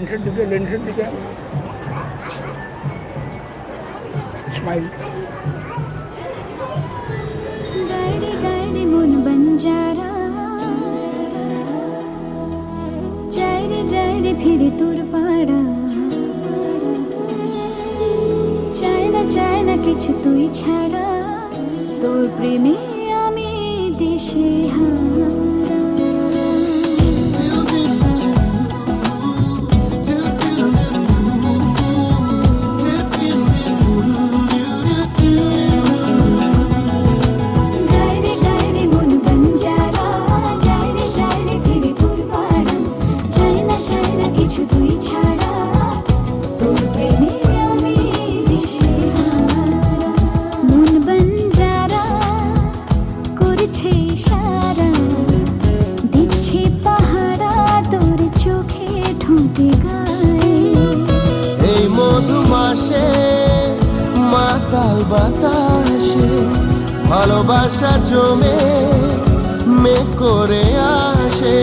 লেন্সের দিকে স্মাইল। গায়রে গায়রে মন বঞ্জারা, যায়রে যায়রে ফিরে তোর পাড়া, চায় না কিছু তুই ছাড়া, তোর প্রেমে আমি দেশে হারা। এই মধুমাসে মাতাল বাতাসে ভালোবাসা জমে মেঘ করে আসে,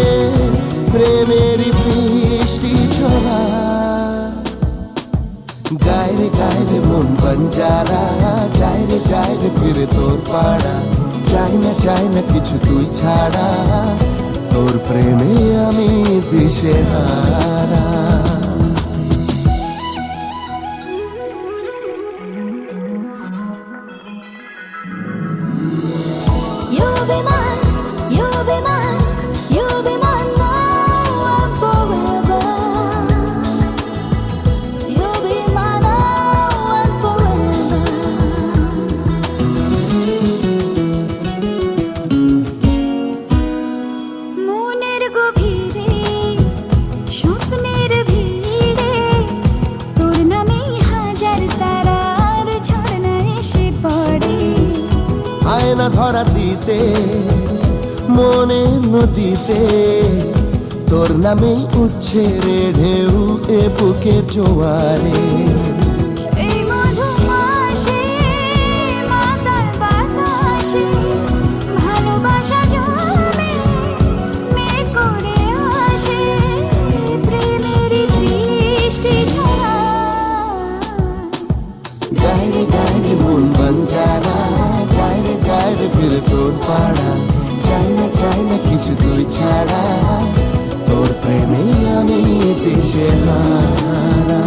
প্রেমেরই বৃষ্টি ঝরা। গায়রে গায়রে মন বঞ্জারা, যায়রে ফিরে তোর পাড়া, চাই না কিছু তুই ছাড়া, তোর প্রেমে আমি দিশে হারা। আয়না ধরা দিতে মনে নদীতে তোর নামে উঠছে রে ঢেউ এ বুকের জোয়ারে। এই মধুমাসে মাতাল বাতাসে ভালোবাসা জমে মেঘ করে আসে, প্রেমেরই বৃষ্টি ঝরা। গায়রে গায়রে মন বঞ্জারা, যায়রে ফিরে তোর পাড়া, চাই না কিছু তুই ছাড়া, তোর প্রেমে আমি দেশে হারা।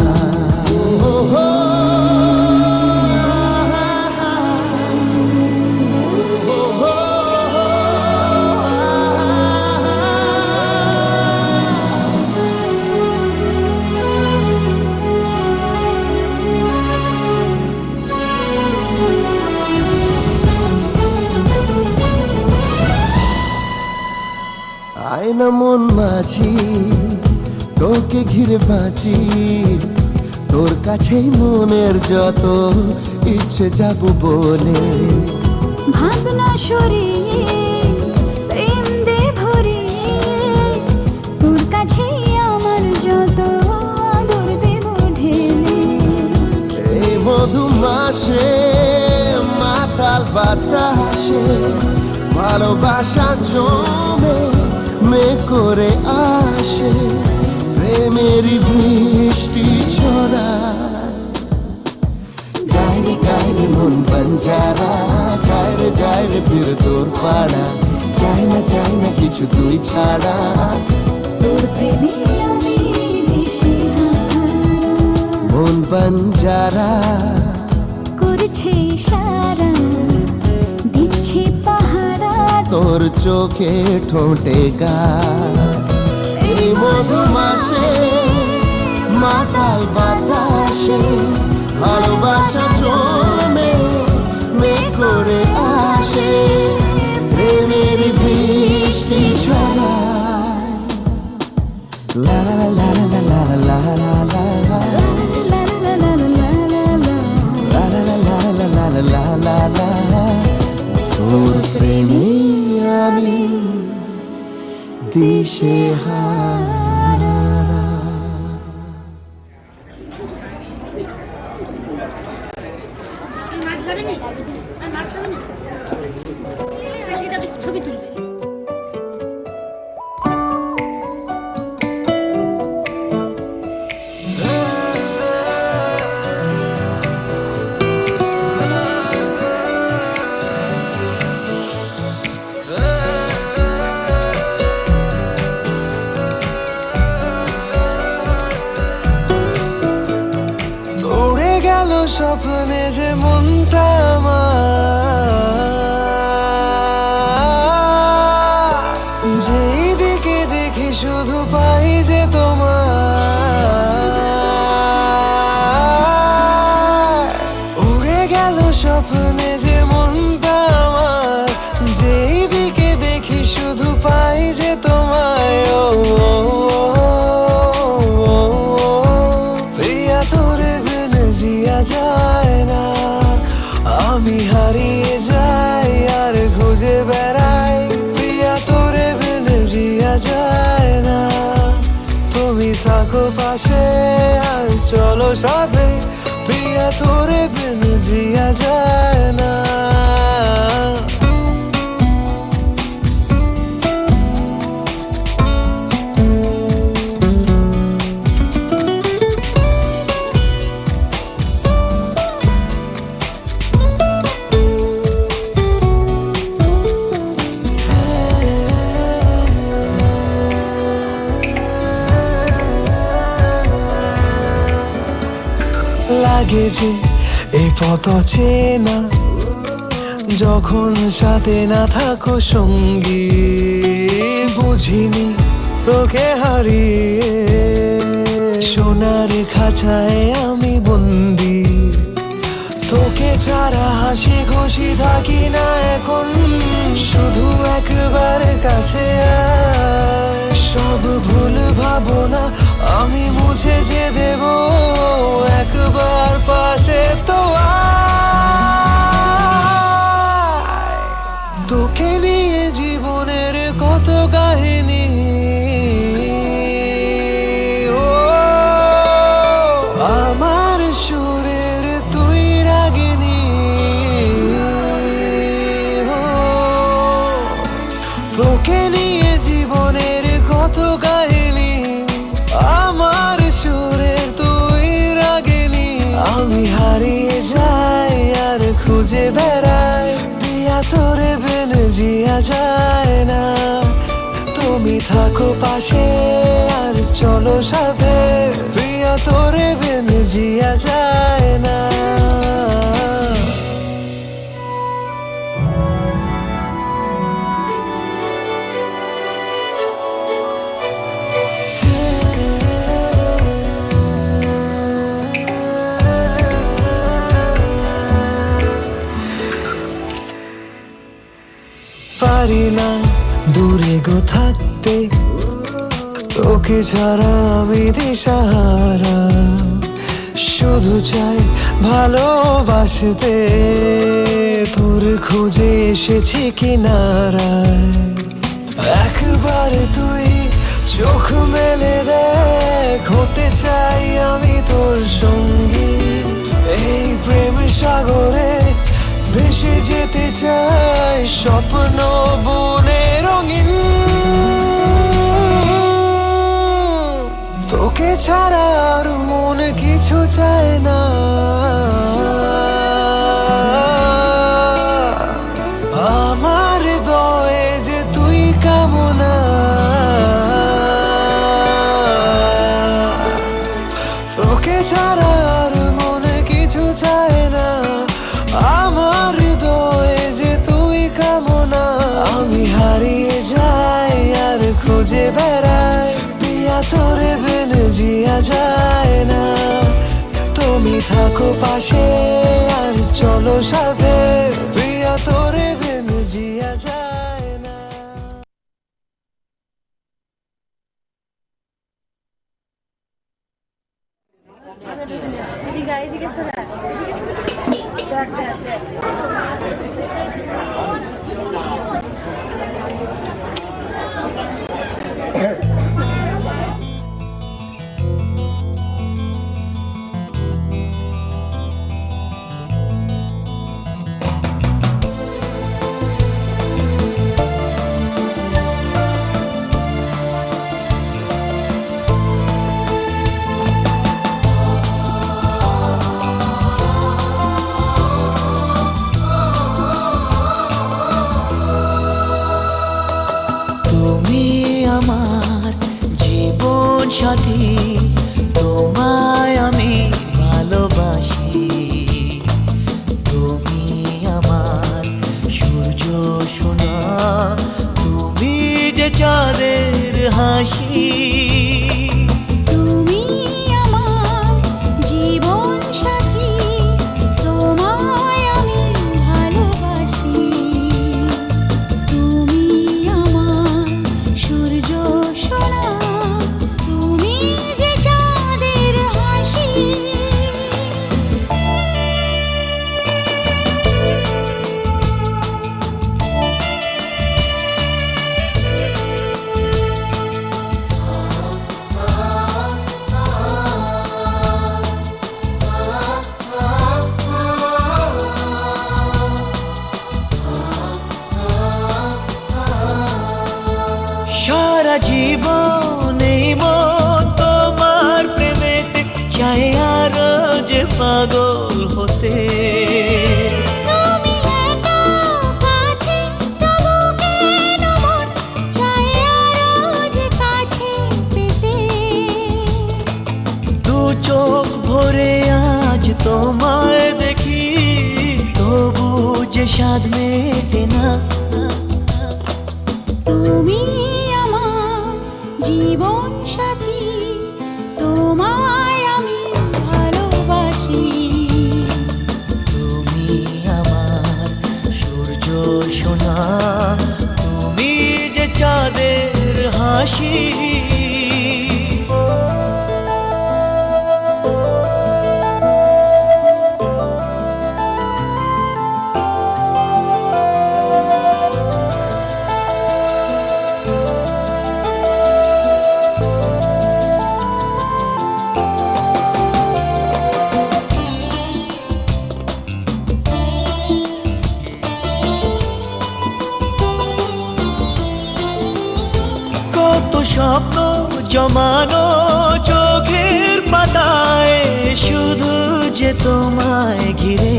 আয়না মন মাঝি তোকে ঘিরে বাঁচি, তোর কাছেই মনের যত ইচ্ছে যাব বলে। ভাবনা সরিয়ে প্রেম দে ভরিয়ে, তোর কাছেই আমার যত আদর দেব ঢেলে। এই মধুমাসে মাতাল বাতাসে ভালোবাসা জমে মেঘ করে আসে, প্রেমেরই বৃষ্টি ছড়া। গায়রে গায়রে মন বঞ্জারা, যায়রে ফিরে তোর পাড়া, চাই না কিছু তুই ছাড়া, তোর প্রেমে আমি দিশে হারা। মন বঞ্জারা করছে ইশারা, দিচ্ছে পাহারা, তোর চোখে ঠোঁটে গা। এই মধুমাসে মাতাল বাতাসে ভালোবাসা জমে মেঘ করে আসে, প্রেমের বৃষ্টি ঝরা। লা লা লা লা লা লা লা লা লা, তোর প্রেমে আমি দিশে হারা। ছবি তুলবে। স্বপ্নে যে মনটা আমার, যেই দিকে দেখি শুধু পাই যে তোমার। উড়ে গেল স্বপ্নে যে মনটা আমার, যেই দিকে দেখি শুধু পাই যে তোমায়। ও প্রিয়া তোরে বিনে জিয়া যায় না, আমি হারিয়ে যাই আর খুঁজে বেড়াই। প্রিয়া তোরে বিনে জিয়া যায় না, তুমি থাকো পাশে আর চলো সাথে। প্রিয়া তোরে বিনে জিয়া যায় না। লাগে যে এই পথ চেনা, যখন সাথে না থাকো সঙ্গী। বুঝিনি তোকে হারিয়ে সোনার খাঁচায় আমি বন্দি। তোকে ছাড়া হাসি খুশি থাকি না এখন, শুধু একবার কাছে আয়। সব ভুল ভাবনা আমি মুছে যে দেব, একবার পাশে তো আয়। তোকে নিয়ে জীবনের কত কাহিনী, ও আমার সুরের তুই রাগিনী। ও তোকে নিয়ে জীবনের কত কাহিনী, আমার সুরের তুই রাগিনী। আমি হারিয়ে যাই আর খুঁজে বেড়াই, প্রিয়া তোরে বিনে জিয়া যায় না। তুমি থাকো পাশে আর চলো সাথে। প্রিয়া তোরে বিনে জিয়া যায় না। পারি না দূরে গো থাকতে, তোকে ছাড়া আমি দিশাহারা। শুধু চাই ভালোবাসতে, তোর খুঁজে এসেছি কিনারায়। একবার তুই চোখ মেলে দেখ, হতে চাই আমি তোর সঙ্গী। এই প্রেম সাগরে ভেসে যেতে চাই, স্বপ্ন বনে রঙিন। তোকে ছাড়া আর মন কিছু চায় না, আমার হৃদয়ে যে তুই কামনা। তোকে ছাড়া আর মন কিছু চায় না, আমার হৃদয়ে যে তুই কামনা। আমি হারিয়ে যাই আর খুঁজে বেড়াই, প্রিয়া তোরে বিনে জিয়া যায় না। তুমি থাকো পাশে আর চলো সাথে। প্রিয়া তোরে বিনে জিয়া যায় না। সাথী, তোমায় আমি ভালোবাসি। হাসি। তুমি আমার জীবন সাথী, তোমায় আমি ভালোবাসি। তুমি আমার সূর্য সোনা, তুমি যে চাঁদের হাসি। সারা জীবন এই মন তোমার প্রেমেতে চাই আরো যে পাগল হতে। তুমি এত কাছে, তবু কেন মন চায় আরো যে কাছে পেতে। দু চোখ ভরে আজ তোমায় দেখি, তবু যে স্বাদ মেটে না। তুমি আমার জীবন সাথী, তোমায় আমি ভালোবাসি। তুমি আমার সূর্য সোনা, তুমি যে চাঁদের হাসি। কত স্বপ্ন জমানো চোখের পাতায়, শুধু যে তোমায় ঘিরে।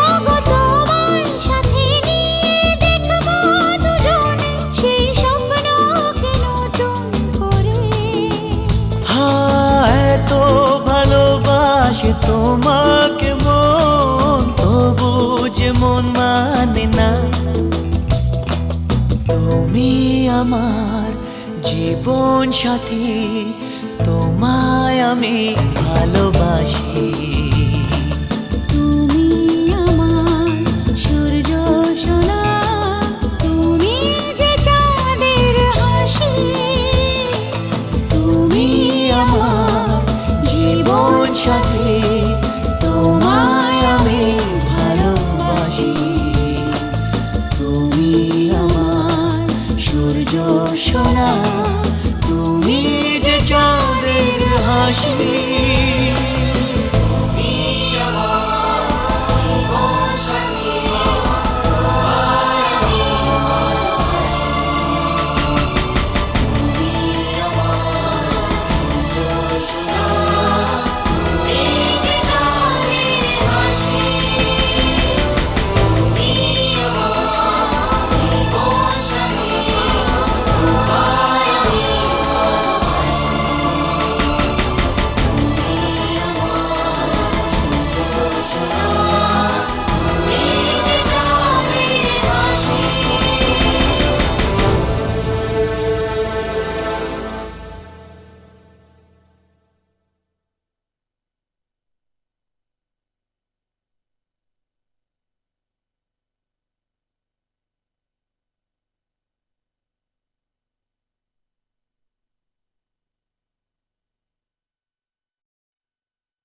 ওগো তোমার সাথে নিয়ে দেখবো দুজনে সেই স্বপ্নকে নতুন করে। হ্যাঁ, এত ভালোবাসে তোমাকে মন, তবু যে মন মানে না। তুমি আমার জীবন সাথী, তোমায় আমি ভালোবাসি। তুমি আমার সূর্য সোনা, তুমি যে চাঁদের হাসি। তুমি আমার জীবন সাথী, তোমায় আমি ভালোবাসি। তুমি আমার সূর্য সোনা, তুমি যে চাঁদের হাসি।